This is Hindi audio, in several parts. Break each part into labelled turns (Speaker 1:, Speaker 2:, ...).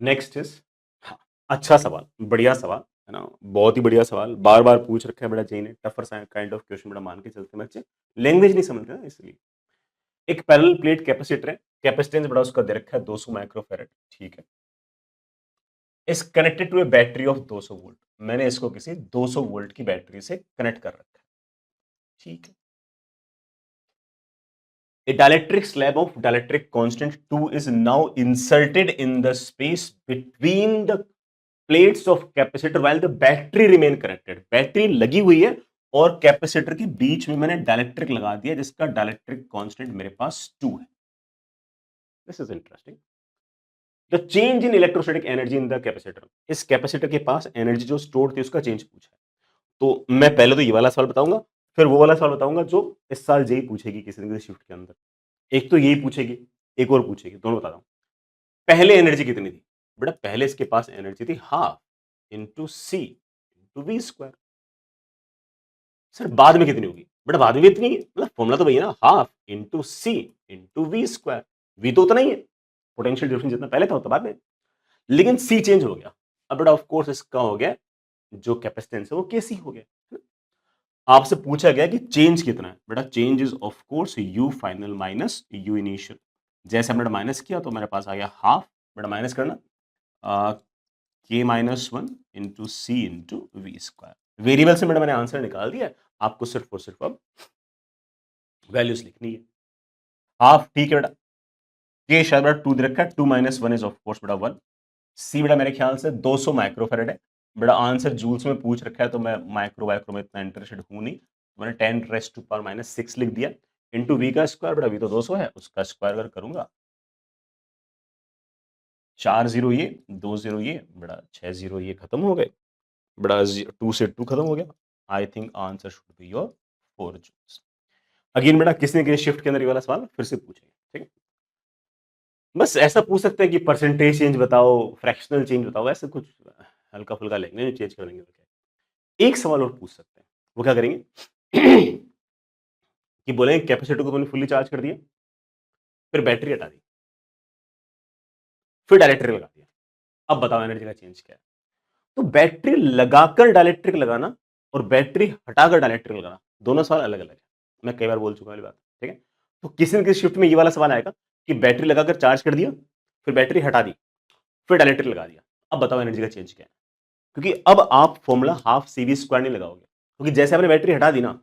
Speaker 1: नेक्स्ट इज, हाँ, अच्छा सवाल, बढ़िया सवाल है ना, बहुत ही बढ़िया सवाल, बार बार पूछ रखा है बड़ा जी ने, टफर काइंड ऑफ क्वेश्चन बड़ा मान के चलते हैं बच्चे, लैंग्वेज नहीं समझते ना इसलिए। एक पैरेलल प्लेट कैपेसिटर है, कैपेसिटेंस बड़ा उसका दे रखा है 200 माइक्रोफैरेड, ठीक है, is connected to a battery of 200 volt. मैंने इसको किसी 200 वोल्ट की बैटरी से कनेक्ट कर रखा है, ठीक है। A dielectric slab of dielectric constant 2 is now inserted in the space between the plates of capacitor while the battery remain connected। Battery लगी हुई है और कैपेसिटर के बीच में मैंने डायलेक्ट्रिक लगा दिया जिसका डायलेक्ट्रिक कांस्टेंट मेरे पास 2 है। This is interesting. The change in electrostatic energy in the capacitor, इस कैपेसिटर के पास एनर्जी जो स्टोर थी उसका चेंज पूछा है। तो मैं पहले तो ये वाला सवाल बताऊंगा, फिर वो वाला सवाल बताऊंगा जो इस साल जेई पूछेगी किसी न किसी शिफ्ट के अंदर। एक तो यही पूछेगी, एक और पूछेगी, दोनों बता रहा हूं। पहले एनर्जी कितनी थी? बेटा पहले इसके पास एनर्जी थी half into C into V square. Sir बाद में कितनी होगी? बेटा बाद में भी इतनी है, मतलब फॉर्मूला तो वही है ना, half into C into V square. V तो उतना ही है, पोटेंशियल डिफरेंस जितना पहले था उतना बाद में, लेकिन सी चेंज हो गया। अब बेटा ऑफ कोर्स इसका हो गया, जो कैपेसिटेंस है वो केसी हो गया। आपसे पूछा गया कि चेंज कितना है, बेटा change is of course you final minus you initial. जैसे हमने माइनस किया तो मेरे पास आ गया हाफ, बेटा माइनस करना, के minus one into C into V square. Variable से बेटा मैंने आंसर निकाल दिया, आपको सिर्फ और सिर्फ अब वैल्यूज लिखनी है। हाफ ठीक है बेटा, के शायद बेटा 2 दे रखा है, 2 माइनस 1 इज ऑफ कोर्स बेटा 1। सी बेटा मेरे ख्याल से 200 माइक्रोफैरेड है। बेटा आंसर जूल्स में पूछ रखा है तो मैं माइक्रो वाइक्रो में इतना इंटरेस्टेड हूं नहीं, मैंने 10 रेस्ट टू पावर माइनस 6 लिख दिया इंटू वी का स्क्वायर। बेटा वी तो 200 है, उसका स्क्वायर अगर करूंगा 4 जीरो ये 2 जीरो ये, बेटा 6 जीरो ये खत्म हो गए, बेटा 2 से 2 खत्म हो गया। I think answer should be your 4 joules. Again बेटा किसी न किसी शिफ्ट के अंदर ये वाला सवाल फिर से पूछेंगे, ठीक है। बस ऐसा पूछ सकते हैं कि परसेंटेज चेंज बताओ, फ्रैक्शनल चेंज बताओ, ऐसे कुछ हल्का फुल्का लेंगे, चेंज कर देंगे। एक सवाल और पूछ सकते हैं, वो क्या करेंगे कि बोलेंगे कैपेसिटर को तुमने फुल्ली चार्ज कर दिया, फिर बैटरी हटा दी, फिर डायरेक्ट्रिक लगा दिया, अब बताओ एनर्जी का चेंज क्या है। तो बैटरी लगाकर डायलेक्ट्रिक लगाना और बैटरी हटाकर डायलेक्ट्रिक लगाना दोनों सवाल अलग अलग है। मैं कई बार बोल चुका हूं बात, ठीक है। तो किसी न किसी शिफ्ट में ये वाला सवाल आएगा कि बैटरी लगाकर चार्ज कर दिया, फिर बैटरी हटा दी, फिर डायलेक्ट्रिक लगा दिया, अब बताओ एनर्जी का चेंज क्या है। क्योंकि अब आप formula half C V square नहीं लगाओगे, क्योंकि जैसे आपने बैटरी हटा दी ना,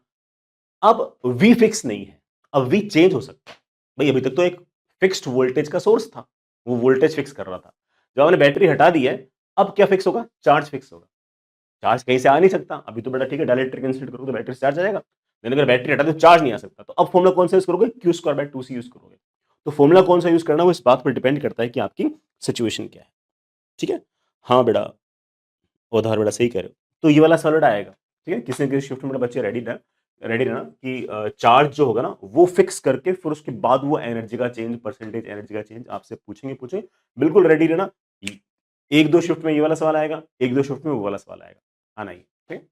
Speaker 1: अब वी फिक्स नहीं है, अब वी चेंज हो सकता है। भाई अभी तक तो एक फिक्स्ड वोल्टेज का सोर्स था, वो वोल्टेज फिक्स कर रहा था। जब आपने बैटरी हटा दी है, अब क्या फिक्स होगा? चार्ज फिक्स होगा। चार्ज कहीं से आ नहीं सकता, अभी तो बेटा ठीक है डायलेक्ट्रिक इंस्टेंट करोगे तो बैटरी से चार्ज आ जाएगा, लेकिन अगर बैटरी हटा दो चार्ज नहीं आ सकता, तो अब फॉर्मूला कौन सा यूज करोगे? Q square by 2 C use करोगे। तो फॉर्मूला कौन सा यूज करना वो इस बात पर डिपेंड करता है कि आपकी सिचुएशन क्या है, ठीक है। हाँ बेटा, उधार बेटा सही कह रहे हो। तो ये वाला सवाल आएगा, ठीक है। किसी न किसी शिफ्ट में बच्चे रेडी रहना कि चार्ज जो होगा ना वो फिक्स करके फिर उसके बाद वो एनर्जी का चेंज, परसेंटेज एनर्जी का चेंज आपसे पूछेंगे। बिल्कुल रेडी रहना। एक दो शिफ्ट में ये वाला सवाल आएगा, एक दो शिफ्ट में वो वाला सवाल आएगा, आना ही, ठीक है।